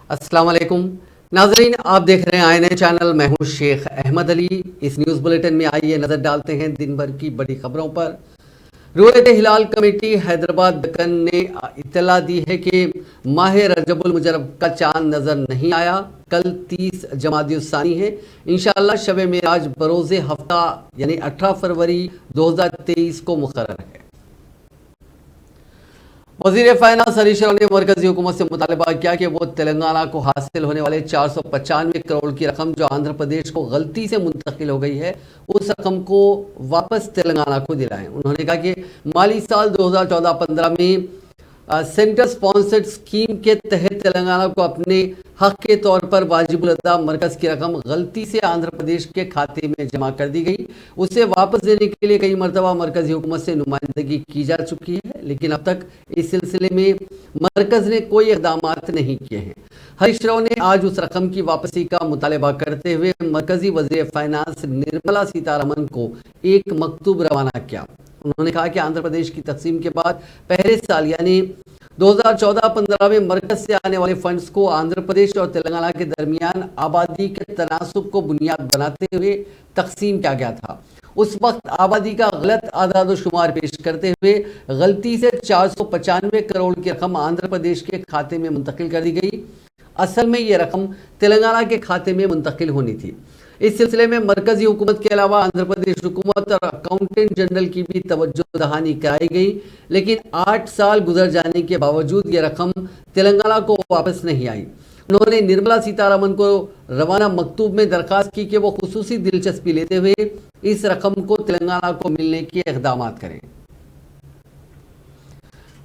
अस्सलाम वालेकुम नाजरीन, आप देख रहे हैं आईएनए चैनल। मैं हूं शेख अहमद अली। इस न्यूज़ बुलेटिन में आइए नज़र डालते हैं दिन भर की बड़ी खबरों पर। रुयत हिलाल कमेटी हैदराबाद दक्कन ने इत्तला दी है कि माह रजबुल मुजरब का चांद नजर नहीं आया। कल 30 जमादियुस्सानी है। इंशाअल्लाह शब मेराज बरोज़े हफ्ता यानी 18 फरवरी 2023 को मुकर्रर है। वज़ीर फाइनेंस हरीश राव ने मरकजी हुकूमत से मुतालबा किया कि वो तेलंगाना को हासिल होने वाले 495 करोड़ की रकम जो आंध्र प्रदेश को गलती से मुंतकिल हो गई है, उस रकम को वापस तेलंगाना को दिलाएं। उन्होंने कहा कि माली साल 2014-15 में सेंटर स्पॉन्सर्ड स्कीम के तहत तेलंगाना को अपने हक के तौर पर वाजिबुल अदा मरकज की रकम गलती से आंध्र प्रदेश के खाते में जमा कर दी गई। उसे वापस देने के लिए कई मरतबा मरकजी हुकूमत से नुमाइंदगी की जा चुकी है, लेकिन अब तक इस सिलसिले में मरकज ने कोई इकदाम नहीं किए हैं। हरीश राव ने आज उस रकम की वापसी का मुतालबा करते हुए मरकजी वज़ीर फाइनेंस निर्मला सीतारमन को एक मकतूब रवाना किया। उन्होंने कहा कि आंध्र प्रदेश की तकसीम के बाद पहले साल यानी 2014-15 में मरकज से आने वाले फंड्स को आंध्र प्रदेश और तेलंगाना के दरमियान आबादी के तनासुब को बुनियाद बनाते हुए तकसीम किया गया था। उस वक्त आबादी का गलत आदाद शुमार पेश करते हुए गलती से 495 करोड़ की रकम आंध्र प्रदेश के खाते में मुंतकिल कर दी गई। असल में ये रकम तेलंगाना के खाते में मुंतकिल होनी थी। इस सिलसिले में मरकजी हुकूमत के अलावा आंध्र प्रदेश हुकूमत और अकाउंटेंट जनरल की भी तवज्जो दहानी कराई गई, लेकिन 8 साल गुजर जाने के बावजूद ये रकम तेलंगाना को वापस नहीं आई। उन्होंने निर्मला सीतारमन को रवाना मकतूब में दरखास्त की कि वो खुसूसी दिलचस्पी लेते हुए इस रकम को तेलंगाना को मिलने के इक़दाम करें।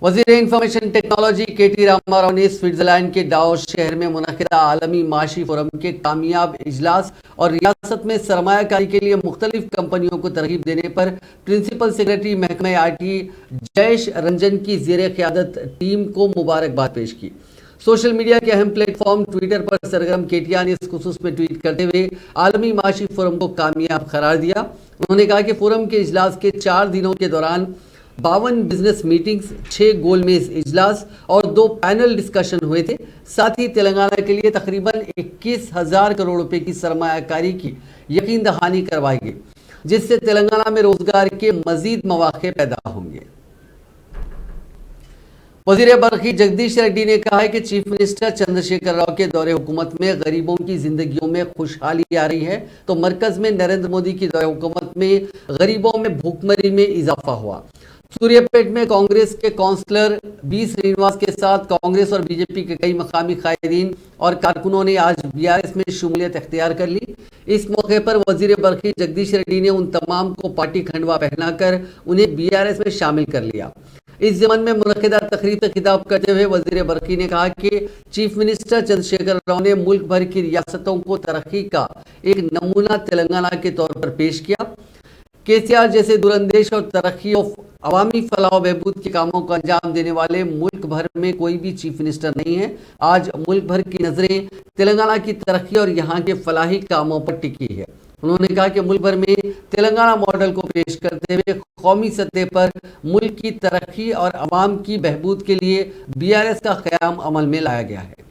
वज़ीर इंफॉर्मेशन टेक्नोलॉजी के.टी. रामाराव ने स्विट्जरलैंड के डावोस शहर में मुनक़िदा आलमी माशी फोरम के कामयाब इजलास और रियासत में सरमायाकारी के लिए मुख्तलिफ कंपनियों को तरगीब देने पर प्रिंसिपल सेक्रेटरी महकमा आईटी जयेश रंजन की ज़ेर क़यादत टीम को मुबारकबाद पेश की। सोशल मीडिया के अहम प्लेटफॉर्म ट्विटर पर सरगर्म केटिया ने इस खुसूस में ट्वीट करते हुए आलमी माशी फोरम को कामयाब करार दिया। उन्होंने कहा कि फोरम के इजलास के 4 दिनों के दौरान 52 बिजनेस मीटिंग्स, 6 गोलमेज इजलास और 2 पैनल डिस्कशन हुए थे। साथ ही तेलंगाना के लिए तकरीबन 21,000 करोड़ रुपए की सरमायाकारी की यकीन दहानी करवाई गई, जिससे तेलंगाना में रोजगार के मजीद मौके पैदा होंगे। वज़ीर बरखी जगदीश रेड्डी ने कहा है कि चीफ मिनिस्टर चंद्रशेखर राव के दौरे हुकूमत में गरीबों की जिंदगियों में खुशहाली आ रही है, तो मरकज में नरेंद्र मोदी की दौरे हुकूमत में गरीबों में भूखमरी में इजाफा हुआ। सूर्यापेट में कांग्रेस के काउंसलर बी श्रीनिवास के साथ कांग्रेस और बीजेपी के कई मकामी कायदीन और कारकुनों ने आज बीआरएस में शमूलियत इख्तियार कर ली। इस मौके पर वज़ीर बरखी जगदीश रेड्डी ने उन तमाम को पार्टी खंडवा पहनाकर उन्हें बीआरएस में शामिल कर लिया। इस ज़मन में मुनक़िदा तकरीब से खिताब करते हुए वज़ीर बरखी ने कहा कि चीफ मिनिस्टर चंद्रशेखर राव ने मुल्क भर की रियासतों को तरक्की का एक नमूना तेलंगाना के तौर पर पेश किया। केसीआर जैसे दूरंदेश और तरक्की और अवामी फलाह बहबूद के कामों को अंजाम देने वाले मुल्क भर में कोई भी चीफ मिनिस्टर नहीं है। आज मुल्क भर की नजरें तेलंगाना की तरक्की और यहाँ के फलाही कामों पर टिकी है। उन्होंने कहा कि मुल्क भर में तेलंगाना मॉडल को पेश करते हुए कौमी सतह पर मुल्क की तरक्की और अवाम की बहबूद के लिए बीआरएस का क़याम अमल में लाया गया है।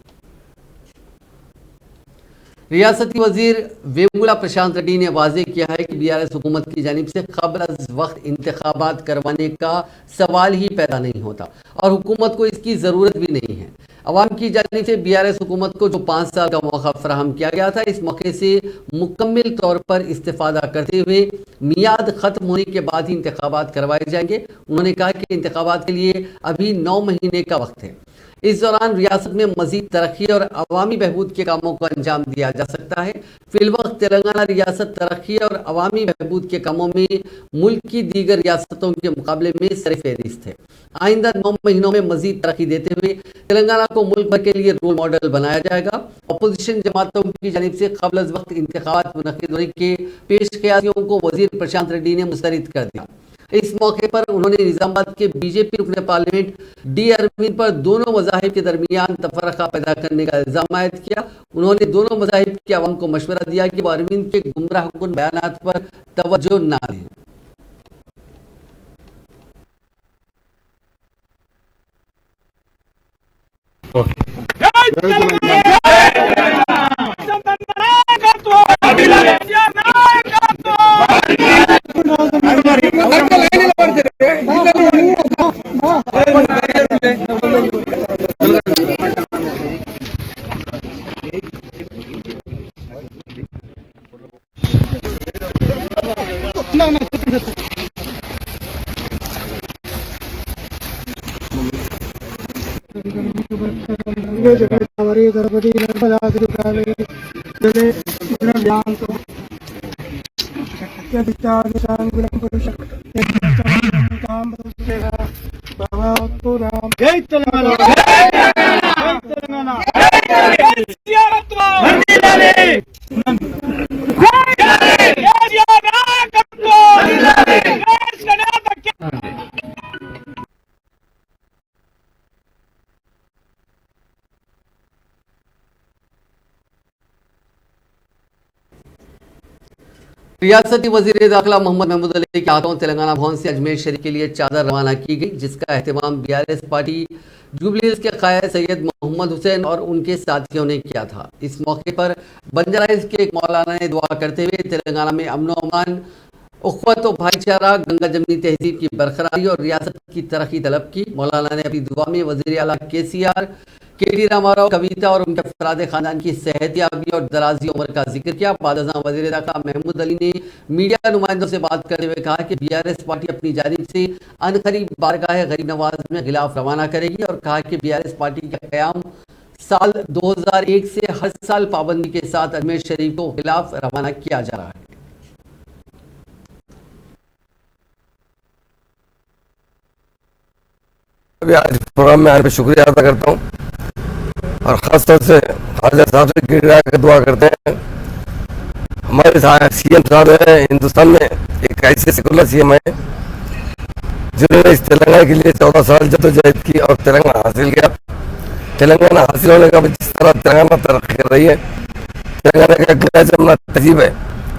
रियासती वजीर वेमुला प्रशांत रेड्डी ने वाजे किया है कि बीआरएस हुकूमत की जानिब से क़ब्ल अज़ वक्त इंतखाबात करवाने का सवाल ही पैदा नहीं होता और हुकूमत को इसकी ज़रूरत भी नहीं है। अवाम की जानिब से बीआरएस हुकूमत को जो 5 साल का मौका फराहम किया गया था, इस मौके से मुकम्मल तौर पर इस्तेफादा करते हुए मियाद ख़त्म होने के बाद ही इंतखाबात करवाए जाएंगे। उन्होंने कहा कि इंतखाबात के लिए अभी 9 महीने का वक्त है। इस दौरान रियासत में मजीद तरक्की और अवामी बहबूद के कामों को अंजाम दिया जा सकता है। फिलवक्त तेलंगाना रियासत तरक्की और अवामी बहबूद के कामों में मुल्क की दीगर रियासतों के मुकाबले में सरफहरिस्त है। आइंदा 9 महीनों में मजीद तरक्की देते हुए तेलंगाना को मुल्क भर के लिए रोल मॉडल बनाया जाएगा। अपोजिशन जमातों की जानिब से क़ब्ल अज़ वक्त इंतखाबात मुनक़िद होने के पेश क़यासियों को वज़ीर प्रशांत रेड्डी ने मुस्तरद कर दिया। इस मौके पर उन्होंने निजामाबाद के बीजेपी रुकन पार्लियामेंट डी अरविंद पर दोनों मज़ाहिब के दरमियान तफरका पैदा करने का इल्ज़ाम आयद किया। उन्होंने दोनों मज़ाहिब के अवाम को मशवरा दिया कि वो अरविंद के गुमराहकुन बयानात पर तवज्जो ना दें। हमारी द्रौपदी नर्मदा जय तेलंगाना, जय तेलंगाना, रियासती वजीर दाखिला मोहम्मद महमूद अली के हाथों तेलंगाना भवन से अजमेर शरीफ के लिए चादर रवाना की गई, जिसका एहतमाम बीआरएस पार्टी जुबली हिल्स के कायद सैयद मोहम्मद हुसैन और उनके साथियों ने किया था। इस मौके पर बंजारा हिल्स के एक मौलाना ने दुआ करते हुए तेलंगाना में अमन अमान, उख्वत व भाईचारा, गंगा जमनी तहजीब की बरकरारी और रियासत की तरक्की तलब की। मौलाना ने अपनी दुआ में वज़ीर आला केसीआर, केटी रामाराव, कविता और उनके अफराद खानदान की सेहतियाबी और दराजी उम्र का जिक्र किया। बादशाह वज़ीर दाखिला महमूद अली ने मीडिया नुमाइंदों से बात करते हुए कहा कि बीआरएस पार्टी अपनी जानिब से अनकरीब बारगाह गरीब नवाज में खिलाफ रवाना करेगी और कहा कि बीआरएस पार्टी का क़याम साल 2001 से हर साल पाबंदी के साथ अजमेर शरीफ को खिलाफ रवाना किया जा रहा है। अभी आज प्रोग्राम में आने पर शुक्रिया अदा करता हूँ और ख़ास तौर से ख्वाजा साहब से गिरा कर दुआ करते हैं। हमारे सीएम साहब है हिंदुस्तान में एक ऐसे सेकुलर सीएम है जिन्होंने इस तेलंगाना के लिए 14 साल जद्दोजहद की और तेलंगाना हासिल किया। तेलंगाना हासिल होने का जिस तरह तेलंगाना तरक्की कर रही है, तेलंगाना का गंगा जमुना तहजीब है,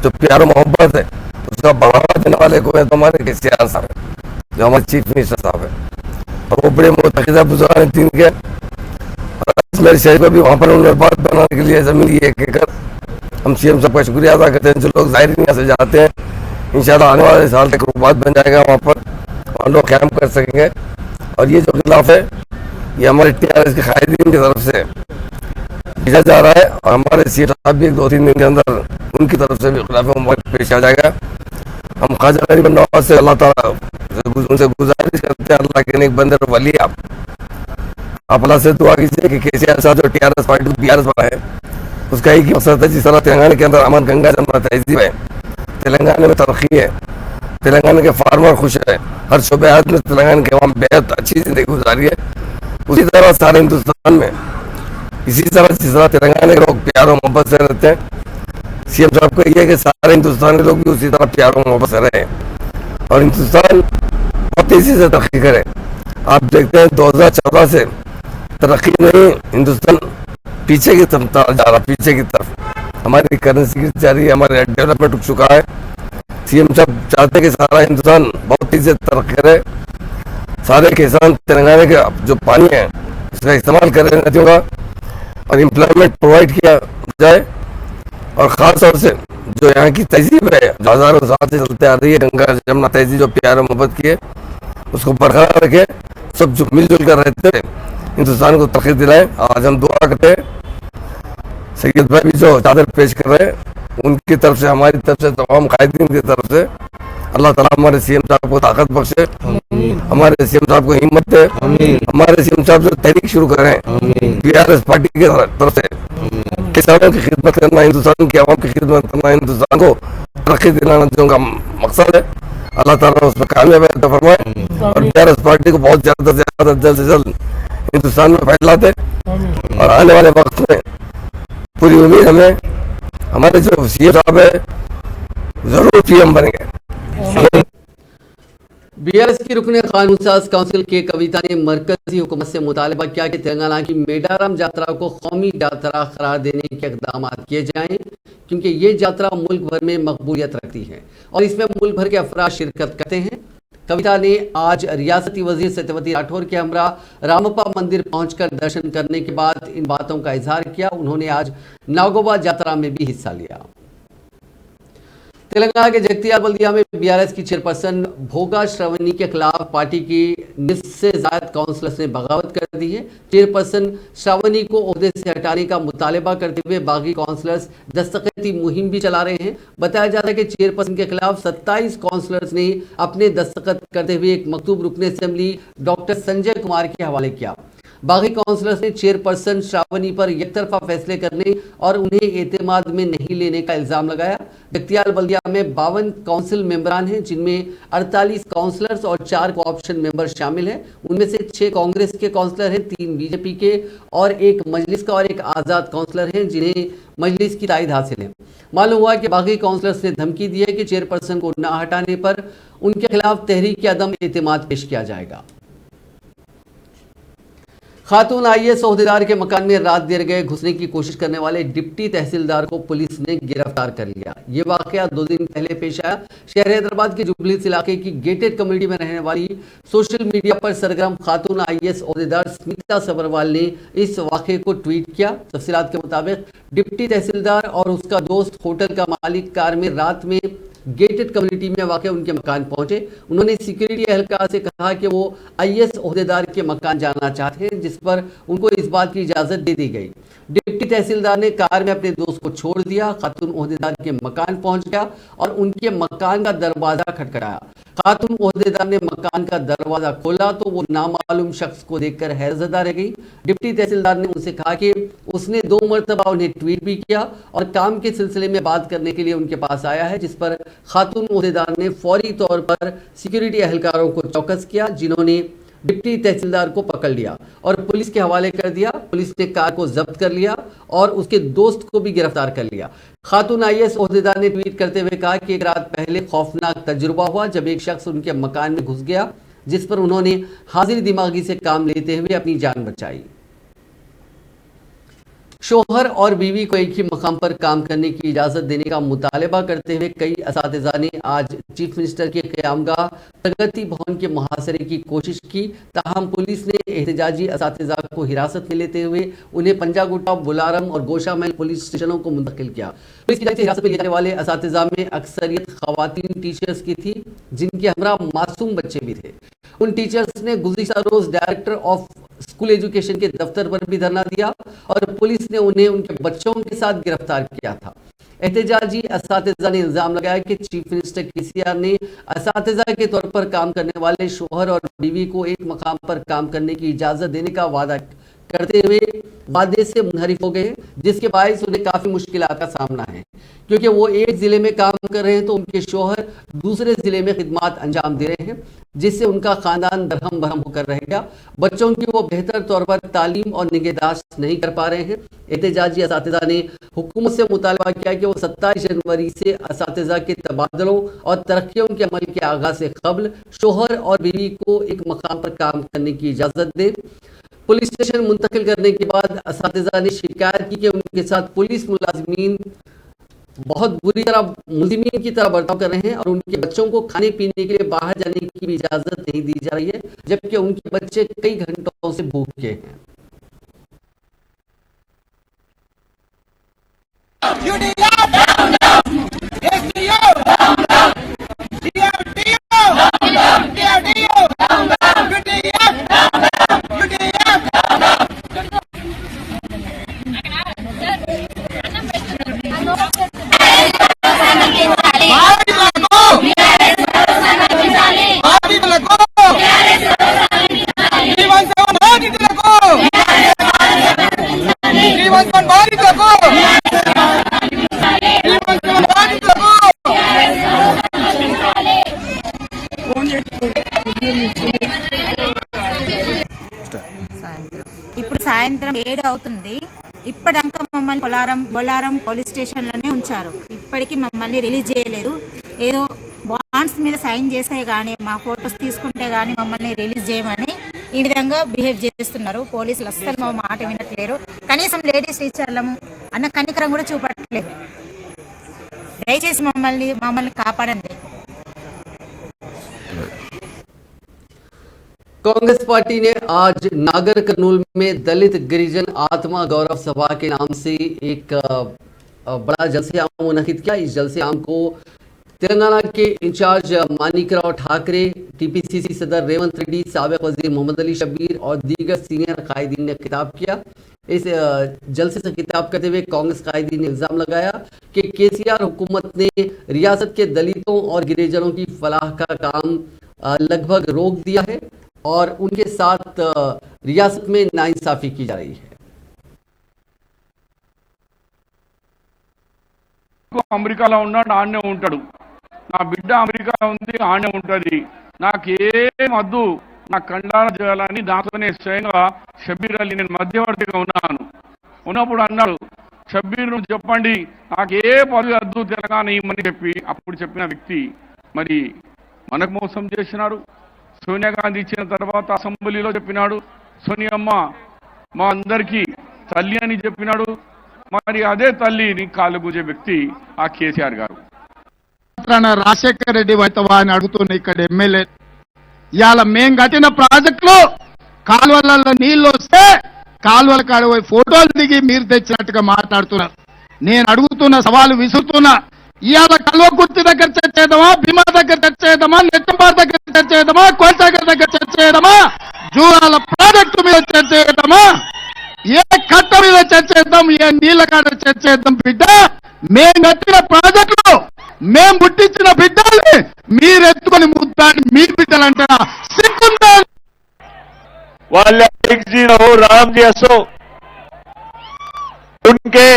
जो प्यार मोहब्बत है, उसका बढ़ावा देने वाले को है तो हमारे केसीआर साहब है, जो हमारे चीफ मिनिस्टर साहब है, और वो बड़े मुतक़िदा बुजुर्ग दिन के मेरे शहर को भी वहाँ पर उन्होंने बात बनाने के लिए ज़मीन ये कहकर हम सीएम साहब का शुक्रिया अदा करते हैं। जो लोग ज़ाहिर यहाँ से जाते हैं इंशाल्लाह आने वाले साल तक बात बन जाएगा, वहाँ लोग क़याम कर सकेंगे। और ये जो खिलाफ है ये हमारे टीआरएस के कायदीन की तरफ से भेजा जा रहा है और हमारे सीएम साहब भी 2-3 दिन के अंदर उनकी तरफ से भी खिलाफ पेश आ जाएगा। हम ख्वाजा गरीब नवाज से अल्लाह ताला उनसे गुजारिश करते हैं, अल्लाह के नेक बंदे और वली आप अल्लाह से दुआ कीजिए कि केसीआर साहब जो टीआरएस पार्टी बीआरएस वाला है उसका एक ही मकसद है, जिस तरह तेलंगाना के अंदर अमन गंगा जमुना तहजीब है, तेलंगाना में तरक्की है, तेलंगाना के फार्मर खुश है, हर शोबे में तेलंगाना के वहाँ बेहद अच्छी जिंदगी गुजारी है, उसी तरह सारे हिंदुस्तान में इसी तरह जिस तरह तेलंगाना के लोग प्यार और मोहब्बत से रहते हैं, सीएम साहब को यह है कि सारे हिंदुस्तान के लोग भी उसी तरह प्यार और मोहब्बत से रहे और हिंदुस्तान बहुत तेजी से तरक्की करे। आप देखते हैं 2014 से तरक्की नहीं, हिंदुस्तान पीछे की तरफ जा रहा, पीछे की तरफ हमारी करेंसी गिर जा रही है, हमारा डेवलपमेंट रुक चुका है। सीएम साहब चाहते हैं कि सारा हिंदुस्तान बहुत तेजी से तरक्की करे, सारे किसान तेलंगाना के जो पानी है उसका इस्तेमाल करें नदियों का और एम्प्लॉयमेंट प्रोवाइड किया जाए और ख़ास तौर से जो यहाँ की तहजीब है जो हज़ारों साल से चलते आ रही है, गंगा जमुना तहजीब जो प्यार मोहब्बत की है उसको बरकरार रखे, सब जो मिलजुल कर रहते हैं हिंदुस्तान को तरक्की दिलाएं। आज हम दुआ करते हैं सैयद भाई भी जो चादर पेश कर रहे हैं उनकी तरफ से, हमारी तरफ से, तमाम कायदीन की तरफ से अल्लाह ताला हमारे सीएम साहब को ताकत बख्शे, हमारे सीएम साहब को हिम्मत दे, हमारे सीएम साहब जो तहरीक शुरू कर रहे हैं बीआरएस पार्टी की तरफ से किसानों की खिदमत करना, हिंदुस्तान की आवाम की खिदमत करना, हिंदुस्तान को तरक्की दिलाना जो उनका मकसद है, अल्लाह ताला उस पर कामयाब फरमाए और बीआरएस पार्टी को बहुत ज़्यादा से ज़्यादा जल्द से जल्द हिंदुस्तान में फैला दे और आने वाले वक्त में पूरी उम्मीद हमें हमारे जो सीएम साहब है जरूर पीएम बनेंगे। बीआरएस की रुकने कानून साज काउंसिल के कविता ने मरकजी हुकूमत से मुतालबा किया कि तेलंगाना की मेडारम यात्रा को कौमी यात्रा करार देने के इकदाम किए जाएं, क्योंकि ये यात्रा मुल्क भर में मकबूलियत रखती है और इसमें मुल्क भर के अफराद शिरकत करते हैं। कविता ने आज रियासती वजीर सत्यवती राठौर के हमरा रामप्पा मंदिर पहुंचकर दर्शन करने के बाद इन बातों का इजहार किया। उन्होंने आज नागोबा यात्रा में भी हिस्सा लिया। तेलंगाना के जगतियाल बल्दिया में बीआरएस की चेयरपर्सन भोगा श्रवणी के खिलाफ पार्टी की निस्फ से ज्यादा काउंसलर्स ने बगावत कर दी है। चेयरपर्सन श्रावणी को ओहदे से हटाने का मुतालबा करते हुए बागी काउंसलर्स दस्तखती मुहिम भी चला रहे हैं। बताया जाता है कि चेयरपर्सन के खिलाफ 27 काउंसलर्स ने अपने दस्तखत करते हुए एक मकतूब रुकने असेंबली डॉक्टर संजय कुमार के हवाले किया। बागी काउंसलर्स ने चेयरपर्सन श्रावणी पर एकतरफा फैसले करने और उन्हें एतमाद में नहीं लेने का इल्जाम लगाया। जगतियाल बल्दिया में 52 काउंसिल मेंबरान हैं, जिनमें 48 काउंसलर्स और 4 कोऑप्शन मेंबर शामिल हैं। उनमें से 6 कांग्रेस के काउंसलर हैं, 3 बीजेपी के और 1 मजलिस का और 1 आज़ाद काउंसलर हैं, जिन्हें मजलिस की तायद हासिल है। मालूम हुआ कि बागी काउंसलर्स ने धमकी दी है कि चेयरपर्सन को न हटाने पर उनके खिलाफ तहरीक अदम एतमाद पेश किया जाएगा। खातून आईएएस ओहदेदार के मकान में रात देर गए घुसने की कोशिश करने वाले डिप्टी तहसीलदार को पुलिस ने गिरफ्तार कर लिया। ये वाकया 2 दिन पहले पेश आया। शहर हैदराबाद के जुबलीस इलाके की गेटेड कम्युनिटी में रहने वाली सोशल मीडिया पर सरगर्म खातून आईएएस ओहदेदार स्मिता सबरवाल ने इस वाकये को ट्वीट किया। तफसीलात के मुताबिक डिप्टी तहसीलदार और उसका दोस्त होटल का मालिक कार में रात में गेटेड कम्युनिटी में वाक़ उनके मकान पहुंचे। उन्होंने सिक्योरिटी एहलकार से कहा कि वो आईएएस ओहदेदार के मकान जाना चाहते हैं, जिस पर उनको इस बात की इजाज़त दे दी गई। डिप्टी तहसीलदार ने कार में अपने दोस्त को छोड़ दिया, खातून ओहदेदार के मकान पहुंच गया और उनके मकान का दरवाज़ा खटखटाया। खातून ओहदेदार ने मकान का दरवाज़ा खोला तो वो नामालूम शख्स को देखकर हैरतज़दा रह गई। डिप्टी तहसीलदार ने उनसे कहा कि उसने 2 मरतबा उन्हें ट्वीट भी किया और काम के सिलसिले में बात करने के लिए उनके पास आया है, जिस पर खातून ओहदेदार ने फौरी तौर पर सिक्योरिटी एहलकारों को चौकस किया, जिन्होंने डिप्टी तहसीलदार को पकड़ लिया और पुलिस के हवाले कर दिया। पुलिस ने कार को जब्त कर लिया और उसके दोस्त को भी गिरफ्तार कर लिया। खातून आईएएस ओहदेदार ने ट्वीट करते हुए कहा कि एक रात पहले खौफनाक तजुर्बा हुआ जब एक शख्स उनके मकान में घुस गया, जिस पर उन्होंने हाजिर दिमागी से काम लेते हुए अपनी जान बचाई। शोहर और बीवी को एक ही मकाम पर काम करने की इजाज़त देने का मुतालबा करते हुए कई असातिज़ा ने आज चीफ मिनिस्टर के क़यामगाह प्रगति भवन के मुहासरे की कोशिश की। ताहम पुलिस ने एहतजाजी असातिज़ा को हिरासत में लेते हुए उन्हें पंजागुट्टा, बुलारम और गोशामहल पुलिस स्टेशनों को मुंतकिल किया। पुलिस की जानिब से हिरासत में लिए जाने वाले असातिज़ा में अक्सरियत ख़वातीन टीचर्स की थी, जिनके हमरा मासूम बच्चे भी थे। उन टीचर्स ने गुज़िश्ता रोज़ डायरेक्टर ऑफ स्कूल एजुकेशन के दफ्तर पर भी धरना दिया और पुलिस ने उन्हें उनके बच्चों के साथ गिरफ्तार किया था। एहतजाजी असातिज़ा ने इल्ज़ाम लगाया कि चीफ मिनिस्टर केसीआर ने असातिज़ा के तौर पर काम करने वाले शोहर और बीवी को एक मकाम पर काम करने की इजाज़त देने का वादा करते हुए वादे से मुनहरिफ हो गए, जिसके बायस उन्हें काफ़ी मुश्किलात का सामना है, क्योंकि वो एक ज़िले में काम कर रहे हैं तो उनके शोहर दूसरे ज़िले में खिदमात अंजाम दे रहे हैं, जिससे उनका ख़ानदान दरहम बरहम होकर रहेगा। बच्चों की वो बेहतर तौर पर तालीम और निगहदाश्त नहीं कर पा रहे हैं। एहतजाजी असातिज़ा ने हुकूमत से मुतालबा किया कि वो 27 जनवरी से असातिज़ा के तबादलों और तरक्कियों के अमल के आगाज़ से कबल शोहर और बीवी को एक मकाम पर काम करने की इजाज़त दे। पुलिस स्टेशन मुंतकिल करने के बाद असातिज़ा ने शिकायत की कि उनके साथ पुलिस मुलाजिमीन बहुत बुरी तरह मुलजिमीन की तरह बर्ताव कर रहे हैं और उनके बच्चों को खाने पीने के लिए बाहर जाने की भी इजाज़त नहीं दी जा रही है, जबकि उनके बच्चे कई घंटों से भूखे हैं। ఇప్పుడు సాయంత్రం 7 అవుతుంది. ఇప్పటిదాకా మమ్మల్ని బొలారం పోలీస్ స్టేషన్లోనే ఉంచారు. ఇప్పటికీ మమ్మల్ని రిలీజ్ చేయలేదు. ఏదో బాండ్స్ మీద సైన్ చేస్తే కానీ మా ఫోటోస్ తీసుకుంటే కానీ మమ్మల్ని రిలీజ్ చేయమని ఈ విధంగా బిహేవ్ చేస్తున్నారు. పోలీసులు అస్సలు మా మాట వినట్లేరు. కనీసం లేడీస్ టీచర్లము అన్న కనికరం కూడా చూపట్లేదు. దయచేసి మమ్మల్ని కాపాడండి. कांग्रेस पार्टी ने आज नागर कर्नूल में दलित गिरिजन आत्मा गौरव सभा के नाम से एक बड़ा जलसे आम मुनक़िद किया। इस जलसे आम को तेलंगाना के इंचार्ज मानिकराव ठाकरे, टीपीसीसी सदर रेवंत रेड्डी, साबिक वजीर मोहम्मद अली शब्बीर और दीगर सीनियर कायदीन ने खिताब किया। इस जलसे से खिताब करते हुए कांग्रेस कायदीन ने इल्ज़ाम लगाया कि केसीआर हुकूमत ने रियासत के दलितों और गिरिजनों की फलाह का काम लगभग रोक दिया है और उनके साथ रियासत में नाइंसाफी की जा रही है। అమెరికాలో ఉన్నాడు, ఆడనే ఉంటాడు. నా బిడ్డ అమెరికాలో ఉంది, ఆడనే ఉంటుంది. నాకేం వద్దు, నా కండాల చేయాలని దాంతోనే స్వయంగా షబ్బీర్ అలీ నేను మధ్యవర్తిగా ఉన్నప్పుడు అన్నాడు, షబ్బీర్ నువ్వు చెప్పండి నాకే పదవి వద్దు, తెలంగాణ ఇమ్మని అప్పుడు చెప్పిన వ్యక్తి మరి మనకు మోసం చేసినాడు. సోనియా గాంధీ ఇచ్చిన తర్వాత అసెంబ్లీలో చెప్పినాడు, సోనియమ్మ మా అందరికీ తల్లి అని చెప్పినాడు. మరి అదే తల్లిని కాలు గుజే వ్యక్తి ఆ కేసీఆర్ గారు. రాజశేఖర్ రెడ్డి వైతవా అని అడుగుతున్న ఇక్కడ ఎమ్మెల్యే, ఇవాళ మేం కట్టిన ప్రాజెక్టులు కాలువలలో నీళ్లు వస్తే కాలువల కాడ పోయి ఫోటోలు దిగి మీరు తెచ్చినట్టుగా మాట్లాడుతున్నారు. నేను అడుగుతున్న సవాలు విసురుతున్నా, ఇవాళ కల్వకుర్తి దగ్గర చర్చ చేద్దామా, భీమా దగ్గర చర్చ చేద్దామా, నెట్టంబార్ దగ్గర చర్చ చేద్దామా, కోల్సాగర్ దగ్గర చర్చ చేద్దామా, జూరాల ప్రాజెక్టు మీద చర్చ చేద్దామా, ఏ కట్ట మీద చర్చ చేద్దాం, ఏ నీళ్ల కాడ చర్చ చేద్దాం? బిడ్డ మేం కట్టిన ప్రాజెక్టులు మేం పుట్టించిన బిడ్డల్ని మీరెత్తుకొని ముద్దాన్ని మీ బిడ్డలు అంటారా? సిగ్గుందా? वाले जी रहो, राम जी असो, उनके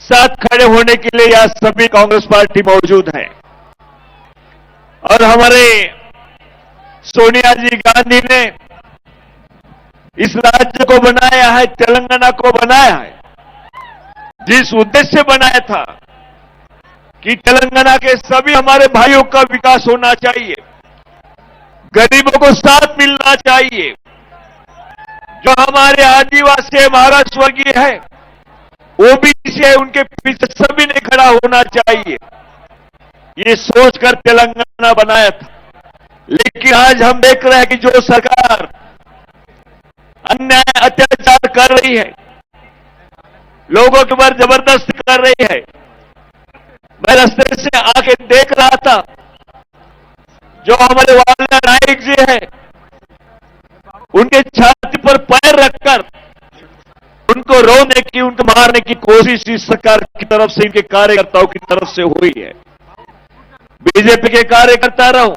साथ खड़े होने के लिए यहां सभी कांग्रेस पार्टी मौजूद है। और हमारे सोनिया जी गांधी ने इस राज्य को बनाया है, तेलंगाना को बनाया है, जिस उद्देश्य से बनाया था कि तेलंगाना के सभी हमारे भाइयों का विकास होना चाहिए, गरीबों को साथ मिलना चाहिए, जो हमारे आदिवासी महाराष्ट्र वर्गीय है, ओबीसी है, उनके पीछे सभी ने खड़ा होना चाहिए, ये सोचकर तेलंगाना बनाया था। लेकिन आज हम देख रहे हैं कि जो सरकार अन्याय अत्याचार कर रही है, लोगों के ऊपर जबरदस्ती कर रही है। मैं रास्ते से आके देख रहा था, जो हमारे वाला नायक जी है, उनके छाती पर पैर रखकर उनको रोने की, उनको मारने की कोशिश इस सरकार की तरफ से, इनके कार्यकर्ताओं की तरफ से हुई है। बीजेपी के कार्यकर्ता रहो,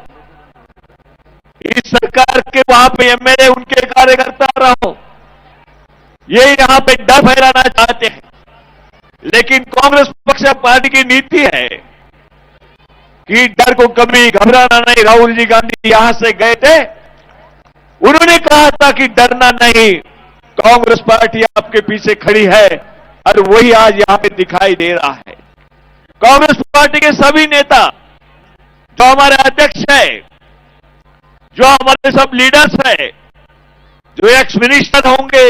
इस सरकार के वहां पे एमएलए उनके कार्यकर्ता रहो, ये यहां पे डर फैलाना चाहते हैं। लेकिन कांग्रेस पक्ष पार्टी की नीति है कि डर को कभी घबराना नहीं। राहुल जी गांधी यहां से गए थे, उन्होंने कहा था कि डरना नहीं, कांग्रेस पार्टी आपके पीछे खड़ी है, और वही आज यहां पे दिखाई दे रहा है। कांग्रेस पार्टी के सभी नेता, जो हमारे अध्यक्ष है, जो हमारे सब लीडर्स है, जो एक्स मिनिस्टर होंगे,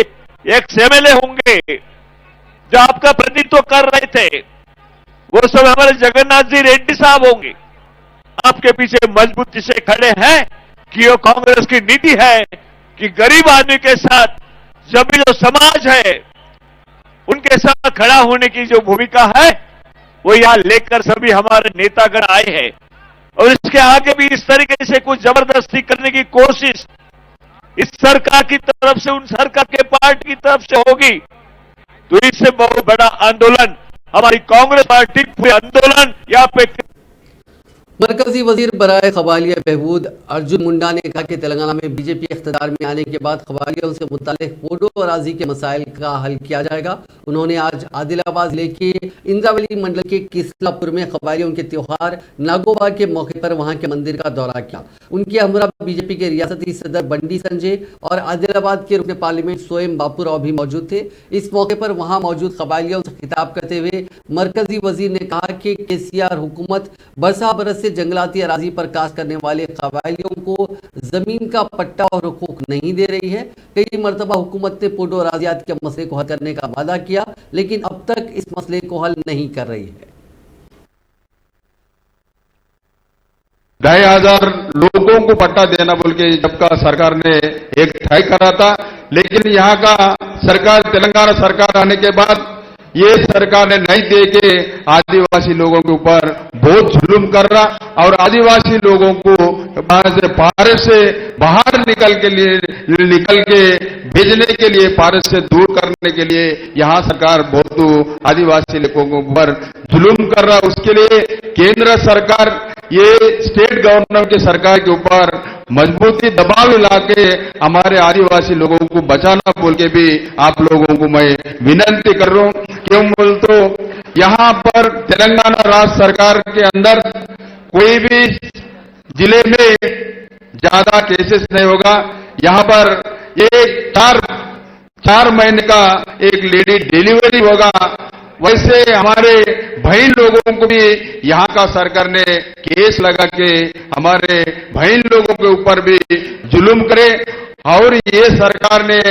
एक्स एमएलए होंगे, जो आपका प्रतिनिधित्व कर रहे थे, वो सब हमारे जगन्नाथ जी रेड्डी साहब होंगे, आपके पीछे मजबूती से खड़े हैं कि ये कांग्रेस की नीति है कि गरीब आदमी के साथ सभी जो समाज है उनके साथ खड़ा होने की जो भूमिका है वो यहां लेकर सभी हमारे नेतागण आए हैं। और इसके आगे भी इस तरीके से कुछ जबरदस्ती करने की कोशिश इस सरकार की तरफ से, उन सरकार के पार्टी की तरफ से होगी तो इससे बहुत बड़ा आंदोलन हमारी कांग्रेस पार्टी पूरे आंदोलन यहाँ पे। मरकजी वजीर बराए कबालिया बहबूद अर्जुन मुंडा ने कहा कि तेलंगाना में बीजेपी इख्तियार में आने के बाद कबालियों से मुताल्लिक बोडो अराजी के मसाइल का हल किया जाएगा। उन्होंने आज आदिलाबाद जिले के इंद्रावली मंडल के किसलापुर में कबालियों के त्यौहार नागोबा के मौके पर वहां के मंदिर का दौरा किया। उनके हमरा बीजेपी के रियासती सदर बंडी संजय और आदिलाबाद के रुकन पार्लियामेंट सोएम बापूराव भी मौजूद थे। इस मौके पर वहां मौजूद कबालियों से खिताब करते हुए मरकजी वजीर ने कहा कि केसीआर हुकूमत बरसा बरस से जंगलाती अराजी पर काश्त करने वाले कबायलियों को जमीन का पट्टा और हुकूक नहीं दे रही है। कई मरतबा हुकूमत ने पोडो अराजियात के मसले को हल करने का वादा किया, लेकिन अब तक इस मसले को हल नहीं कर रही है। 2,500 लोगों को पट्टा देना बोल के जब का सरकार ने एक तय करा था, लेकिन यहाँ का सरकार, तेलंगाना सरकार आने के बाद ये सरकार ने नहीं दे के आदिवासी लोगों के ऊपर बहुत जुल्म कर रहा, और आदिवासी लोगों को फारेस्ट से बाहर निकल के भेजने के लिए, फारेस्ट से दूर करने के लिए यहाँ सरकार बहुत आदिवासी लोगों के ऊपर जुल्म कर रहा। उसके लिए केंद्र सरकार ये स्टेट गवर्नमेंट की सरकार के ऊपर मजबूती दबाव ला के हमारे आदिवासी लोगों को बचाना बोल के भी आप लोगों को मैं विनती कर रहा हूं। क्यों बोल तो यहां पर तेलंगाना राज्य सरकार के अंदर कोई भी जिले में ज्यादा केसेस नहीं होगा। यहां पर एक चार महीने का एक लेडी डिलीवरी होगा। वैसे हमारे बहन लोगों को भी यहां का सरकार ने केस लगा के हमारे बहन लोगों के ऊपर भी जुल्म करे। और ये सरकार ने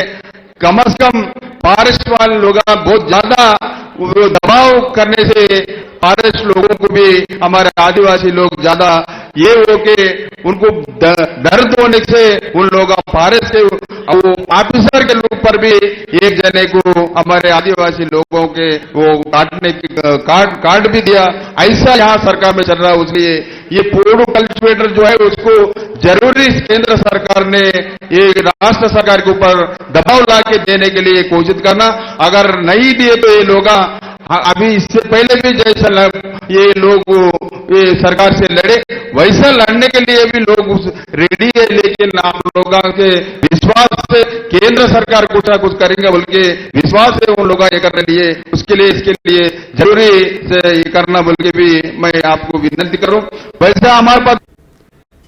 कम से कम फॉरेस्ट वाले लोग बहुत ज्यादा दबाव करने से फॉरेस्ट लोगों को भी हमारे आदिवासी लोग ज्यादा ये हो के उनको दर्द होने से उन लोग फॉरेस्ट के वो ऑफिसर के लोग पर भी एक जने को हमारे आदिवासी लोगों के वो काटने की काट भी दिया। ऐसा यहां सरकार में चल रहा है। इसलिए ये पोडू कल्टिवेटर जो है उसको जरूरी केंद्र सरकार ने ये राष्ट्र सरकार के ऊपर दबाव ला के देने के लिए कोशिश करना। अगर नहीं दिए तो ये लोग अभी इससे पहले भी जैसा ये लोग ये सरकार से लड़े वैसा लड़ने के लिए भी लोग रेडी है। लेकिन आप लोगों के विश्वास से केंद्र सरकार कुछ ना कुछ करेंगे बोल के विश्वास है उन लोग ये करने लिए इसके लिए जरूरी से ये करना बोल के भी मैं आपको विनती करूं। वैसा हमारे पास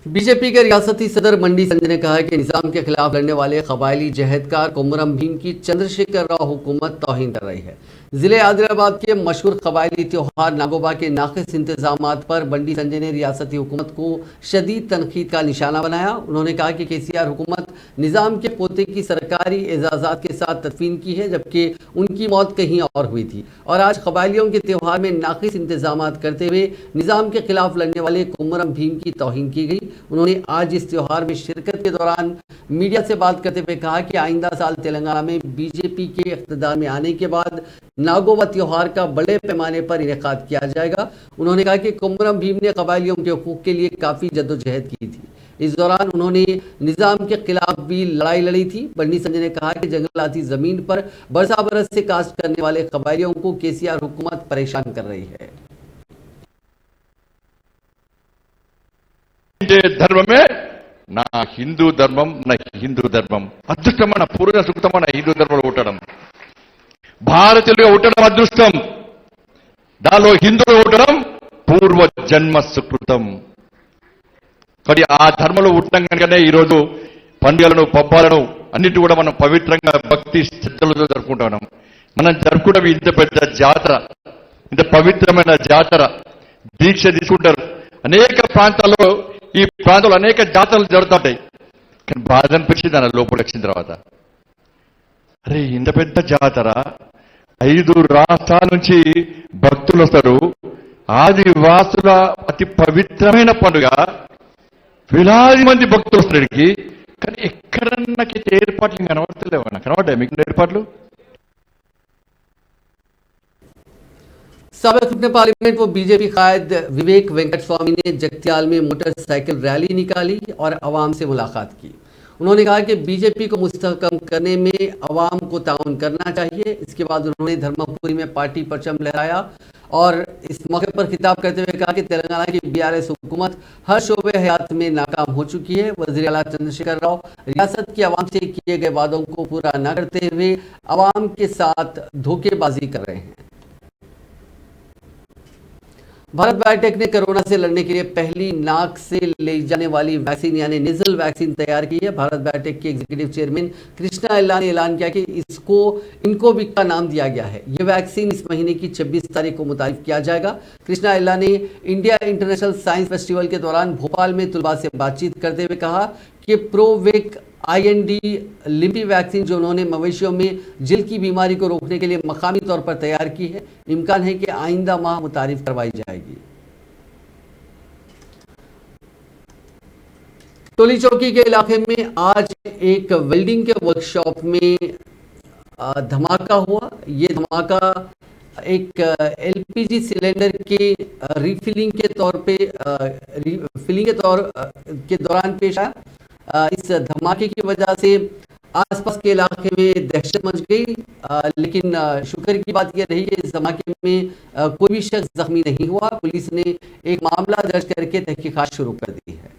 बीजेपी के रियासती सदर मंडी संजय ने कहा है कि निजाम के खिलाफ लड़ने वाले कबायली जहदकार कोमरम भीम की चंद्रशेखर राव हुकूमत तौहीन कर रही है। जिले आदिलाबाद के मशहूर कबायली त्योहार नागोबा के नाकिस इंतजामात पर बंडी संजय ने रियासती हुकूमत को शदीद तनकीद का निशाना बनाया। उन्होंने कहा कि केसीआर हुकूमत निजाम के पोते की सरकारी एजाजात के साथ तदफीन की है, जबकि उनकी मौत कहीं और हुई थी। और आज कबायलियों के त्योहार में नाकिस इंतजामात करते हुए निजाम के खिलाफ लड़ने वाले कोमरम भीम की तौहीन की गई। उन्होंने आज इस त्योहार में शिरकत के दौरान मीडिया से बात करते हुए कहा कि आइंदा साल तेलंगाना में बीजेपी के इख्तिदार में आने के बाद नागोबा त्योहार का बड़े पैमाने पर इनेकाद किया जाएगा। उन्होंने कहा कि कोमरम भीम ने कबायलियों के हकूक के लिए काफ़ी जद्दोजहद की थी। इस दौरान उन्होंने निजाम के खिलाफ भी लड़ाई लड़ी थी। बंडी संजय ने कहा कि जंगलाती जमीन पर बरसा बरस से काश्त करने वाले कबायलियों को केसीआर हुकूमत परेशान कर रही है। धर्म में ना हिंदू धर्मम ना हिंदू धर्मम अदृष्टమైన పూర్ణ సుకృతమైన హిందూ ధర్మంలో ఉండడం భారతీయులుగా ఉండడం అదృష్టం దానిలో హిందువులు ఉండడం పూర్వ జన్మ సుకృతం కానీ ఆ ధర్మంలో ఉండడం కనుకనే ఈ రోజు పండుగలను పబ్బాలను అన్నిటి కూడా మనం పవిత్రంగా భక్తి శ్రద్ధలతో జరుపుకుంటున్నాం మనం జరుపుకోవడం ఇంత పెద్ద జాతర ఇంత పవిత్రమైన జాతర దీక్ష తీసుకుంటారు అనేక ప్రాంతాల్లో ఈ ప్రాంతంలో అనేక జాతరలు జరుగుతుంటాయి కానీ బాధ అనిపించింది దాని లోపలికి వచ్చిన తర్వాత అరే ఇంత పెద్ద జాతర 5 రాష్ట్రాల నుంచి భక్తులు వస్తారు ఆదివాసుల అతి పవిత్రమైన పండుగ వేలాది మంది భక్తులు వస్తారు ఇక్కడికి కానీ ఎక్కడన్నకి ఏర్పాట్లు కనబడతలేవన్నా కనబడ్డాయి మీకు ఏర్పాట్లు साबिक रुकने पार्लियामेंट व बीजेपी कायद विवेक वेंकट स्वामी ने जगत्याल में मोटरसाइकिल रैली निकाली और अवाम से मुलाकात की। उन्होंने कहा कि बीजेपी को मुस्तहकम करने में अवाम को ताउन करना चाहिए। इसके बाद उन्होंने धर्मपुरी में पार्टी परचम लहराया और इस मौके पर खिताब करते हुए कहा कि तेलंगाना की बीआरएस हुकूमत हर शोबे हयात में नाकाम हो चुकी है। वज़ीर आला चंद्रशेखर राव रियासत की अवाम से किए गए वादों को पूरा न करते हुए अवाम के साथ धोखेबाजी कर रहे हैं। भारत बायोटेक ने कोरोना से लड़ने के लिए पहली नाक से ले जाने वाली वैक्सीन यानी नेजल वैक्सीन तैयार की है। भारत बायोटेक के एग्जीक्यूटिव चेयरमैन कृष्णा इल्ला ने ऐलान किया कि इसको इनकोविक का नाम दिया गया है। यह वैक्सीन इस महीने की 26 तारीख को मुतारिफ किया जाएगा। कृष्णा इल्ला ने इंडिया इंटरनेशनल साइंस फेस्टिवल के दौरान भोपाल में तुलबा से बातचीत करते हुए कहा कि प्रोवेक IND लिम्पी वैक्सीन जो उन्होंने मवेशियों में जिल की बीमारी को रोकने के लिए मकामी तौर पर तैयार की है, इम्कान है कि आइंदा माह मुतारिफ करवाई जाएगी। टोली चौकी के इलाके में आज एक वेल्डिंग के वर्कशॉप में धमाका हुआ। ये धमाका एक LPG सिलेंडर के रिफिलिंग के दौरान पेश आया। इस धमाके की वजह से आसपास के इलाके में दहशत मच गई, लेकिन शुक्र की बात यह रही कि इस धमाके में कोई भी शख्स जख्मी नहीं हुआ। पुलिस ने एक मामला दर्ज करके तहकीकात शुरू कर दी है।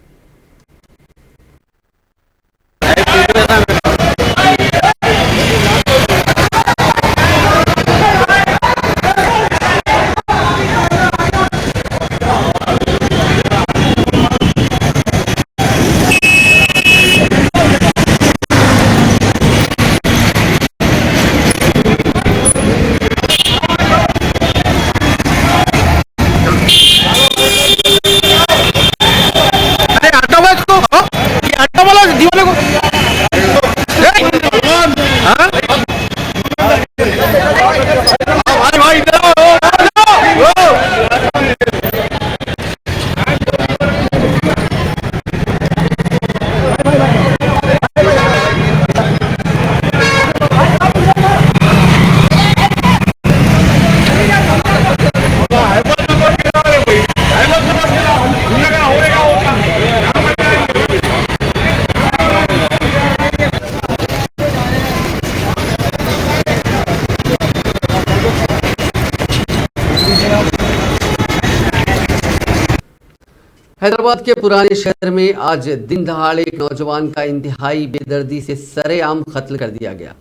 हैदराबाद के पुराने शहर में आज दिन दहाड़े एक नौजवान का इंतहाई बेदर्दी से सरेआम कत्ल कर दिया गया।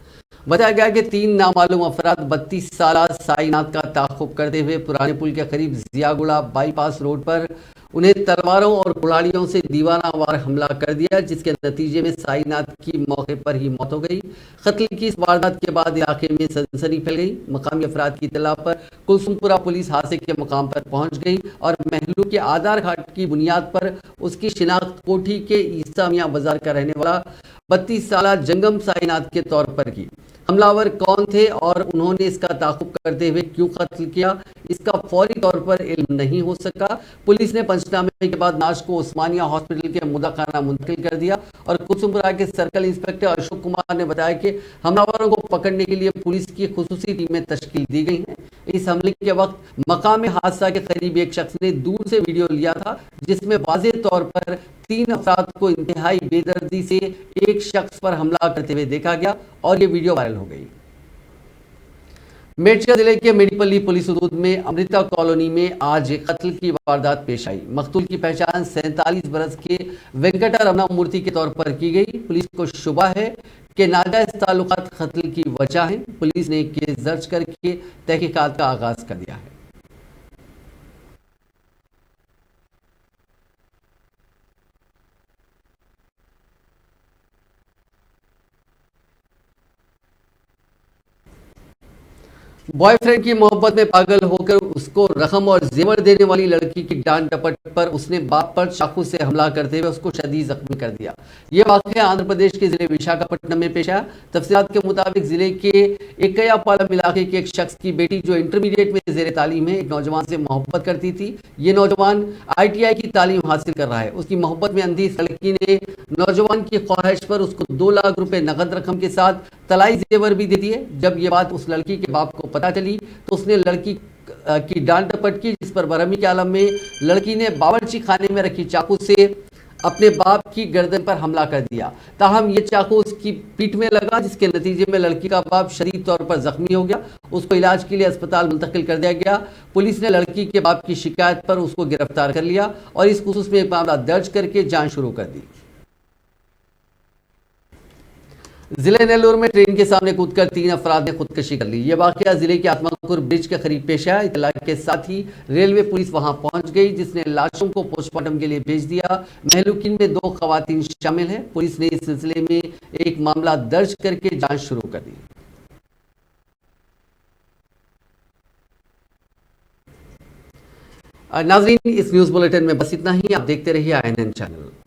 बताया गया कि 3 नामालूम अफराद 32 साल साईनाथ का ताक़ुब करते हुए पुराने पुल के करीब जियागुड़ा बाईपास रोड पर उन्हें तलवारों और कुल्हाड़ियों से दीवानावार हमला कर दिया, जिसके नतीजे में साईनाथ की मौके पर ही मौत हो गई। कत्ल की इस वारदात के बाद इलाके में सनसनी फैल गई। मकामी अफराद की इत्तला पर कुलसुमपुरा पुलिस हादसे के मकाम पर पहुंच गई और महलू के आधार कार्ड की बुनियाद पर उसकी शिनाख्त कोठी के ईसा मियां बाजार का रहने वाला 32 साल जंगम साईनाथ के तौर पर की। हमलावर कौन थे और उन्होंने इसका ताक़ुब करते हुए क्यों कत्ल किया, इसका फौरी तौर पर इल्म नहीं हो सका। पुलिस ने पंचनामे के बाद लाश को उस्मानिया हॉस्पिटल के मुद्दाखाना मुंतकिल कर दिया और कुलसुमपुरा के सर्कल इंस्पेक्टर अशोक कुमार ने बताया कि हमलावरों को पकड़ने के लिए पुलिस की खुसूसी टीमें तश्कील दी गई हैं। इस हमले के वक्त मकाम हादसा के करीब एक शख्स ने दूर से वीडियो लिया था, जिसमें वाज़ेह तौर पर 3 अफराद को इंतहाई बेदर्दी से एक शख्स पर हमला करते हुए देखा गया और ये वीडियो वायरल हो गई। मेडचल जिले के मेडीपल्ली पुलिस हदूद में अमृता कॉलोनी में आज एक कत्ल की वारदात पेश आई। मकतूल की पहचान 47 बरस के वेंकटा रमना मूर्ति के तौर पर की गई। पुलिस को शुबा है कि नाजायज ताल्लुकात कत्ल की वजह है। पुलिस ने केस दर्ज करके तहकीकात का आगाज कर दिया है। बॉयफ्रेंड की मोहब्बत में पागल होकर उसको रकम और जेवर देने वाली लड़की की डांट डपट पर उसने बाप पर चाकू से हमला करते हुए उसको शदीद जख्मी कर दिया। यह वाकया आंध्र प्रदेश के जिले विशाखापट्टनम में पेश आया। तफसीलात के मुताबिक जिले के एकयापालम इलाके के एक शख्स की बेटी जो इंटरमीडिएट में जेर तालीम है, एक नौजवान से मोहब्बत करती थी। ये नौजवान ITI की तालीम हासिल कर रहा है। उसकी मोहब्बत में अंधी इस लड़की ने नौजवान की ख्वाहिश पर उसको 2 लाख रुपए नकद रकम के साथ तलाई जेवर भी दे दिए। जब ये बात उस लड़की के बाप को पता चली तो उसने लड़की की डांट डपट की, जिस पर बरहमी के आलम में लड़की ने बावर्ची खाने में रखी चाकू से अपने बाप की गर्दन पर हमला कर दिया। ताहम ये चाकू उसकी पीठ में लगा, जिसके नतीजे में लड़की का बाप शदीद तौर पर जख्मी हो गया। उसको इलाज के लिए अस्पताल मुंतकिल कर दिया गया। पुलिस ने लड़की के बाप की शिकायत पर उसको गिरफ्तार कर लिया और इस खुसूस में एक मामला दर्ज करके जांच शुरू कर दी। जिले नेल्लोर में ट्रेन के सामने कूदकर 3 अफराद ने खुदकशी कर ली। यह वाकया जिले के आत्माकुर ब्रिज के करीब पेश आया। इतला के साथ ही रेलवे पुलिस वहां पहुंच गई, जिसने लाशों को पोस्टमार्टम के लिए भेज दिया। महलूकिन में 2 खवातीन शामिल हैं। पुलिस ने इस सिलसिले में एक मामला दर्ज करके जांच शुरू कर दी। नाजरीन, इस न्यूज बुलेटिन में बस इतना ही। आप देखते रहिए INN चैनल।